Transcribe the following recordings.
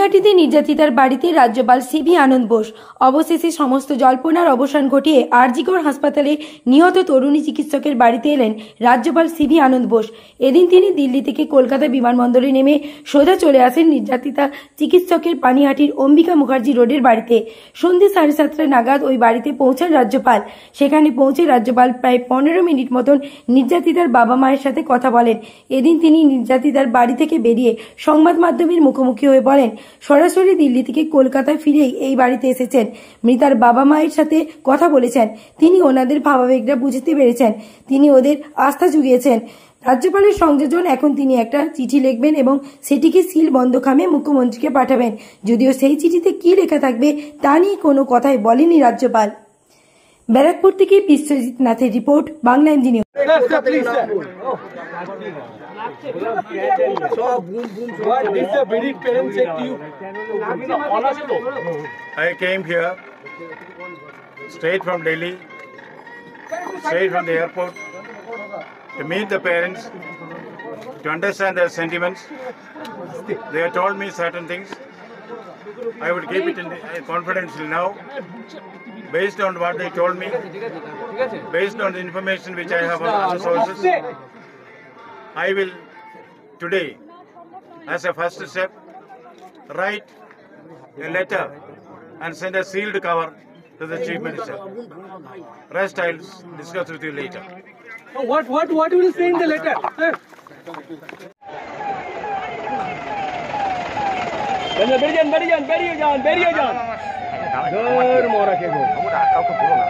পানিহাটিতে নির্যাতিতার বাড়িতে রাজ্যপাল সিভি আনন্দ বোস অবশেষে সমস্ত জল্পনার অবসান ঘটিয়ে আরজিকর হাসপাতালে নিহত তরুণী চিকিৎসকের বাড়িতে এলেন রাজ্যপাল সিভি আনন্দ বোস। এদিন তিনি দিল্লি থেকে কলকাতা বিমানবন্দরে নেমে সোজা চলে আসেন নির্যাতিতা চিকিৎসকের পানিহাটির অম্বিকা মুখার্জি রোডের বাড়িতে। সন্ধ্যে 7:30 নাগাদ ওই বাড়িতে পৌঁছান রাজ্যপাল। সেখানে পৌঁছে রাজ্যপাল প্রায় 15 মিনিট মতন নির্যাতিতার বাবা মায়ের সাথে কথা বলেন। এদিন তিনি নির্যাতিতার বাড়ি থেকে বেরিয়ে সংবাদ মাধ্যমের মুখোমুখি হয়ে বলেন, সরাসরি দিল্লি থেকে কলকাতায় ফিরেই এই বাড়িতে এসেছেন। মৃতার বাবা মায়ের সাথে কথা বলেছেন। তিনি ওনাদের ভাবাবেগটা বুঝতে পেরেছেন। তিনি ওদের আস্থা জুগিয়েছেন। রাজ্যপালের সংযোজন এখন তিনি একটা চিঠি লিখবেন এবং সেটিকে সিল বন্ধ খামে মুখ্যমন্ত্রীকে পাঠাবেন। যদিও সেই চিঠিতে কি লেখা থাকবে তা নিয়ে কোনো কথাই বলেনি রাজ্যপাল। ব্যারাকপুর থেকে বিশ্বজিৎ নাথের report, Bangla MG news. I came here straight from Delhi, straight from the airport, to meet the parents, to understand their sentiments. They have told me certain things. I would keep it in confidential now, based on what they told me, based on the information which I have from other sources. I will today, as a first step, write a letter and send a sealed cover to the Chief Minister. Rest I'll discuss with you later. What will you say in the letter, sir? বেরিয়ে যান। দূর মোরা কে গো। কাউকে বলো না।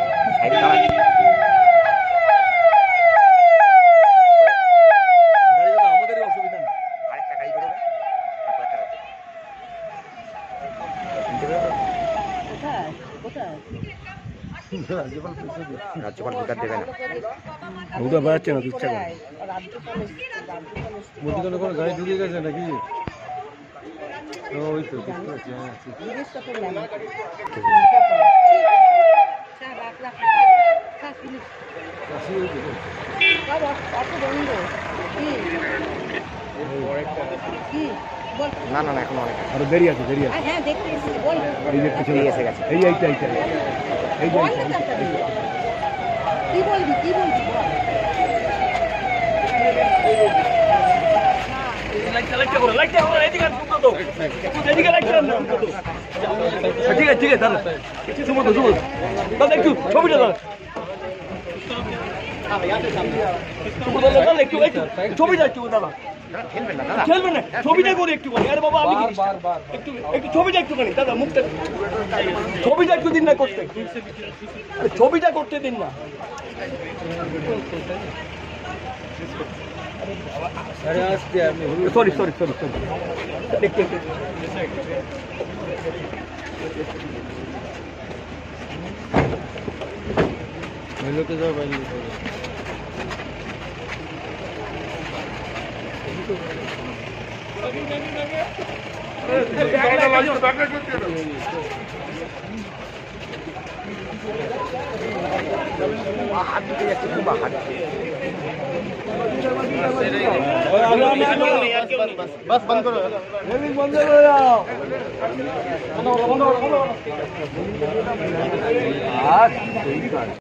আমাদেরই অসুবিধা না। আরেকটা গাড়ি বেরোবে। রাজ্যপাল ভোটার দেবে না। ভোটার বাড়াচ্ছে না ইচ্ছা করে। মোদিগণ কোনো গাড়ি ঢুকে গেছে নাকি? ওই তো না না না এখন অনেক আরো দেরি আছে হ্যাঁ দেখতে এসে গেছে এই কি বলবি ঠিক আছে দাদা একটু ছবিটা দাদা ছবিটা একটু দাদা খেলবেন না ছবিটা করে একটুখানি। আরে বাবা আমি একটু ছবিটা একটুখানি দাদা মুখটা ছবিটা একটু দিন না করতে, ছবিটা করতে দিন না। সরি লোকে যাও বাইরে बस बंद करो बंद करो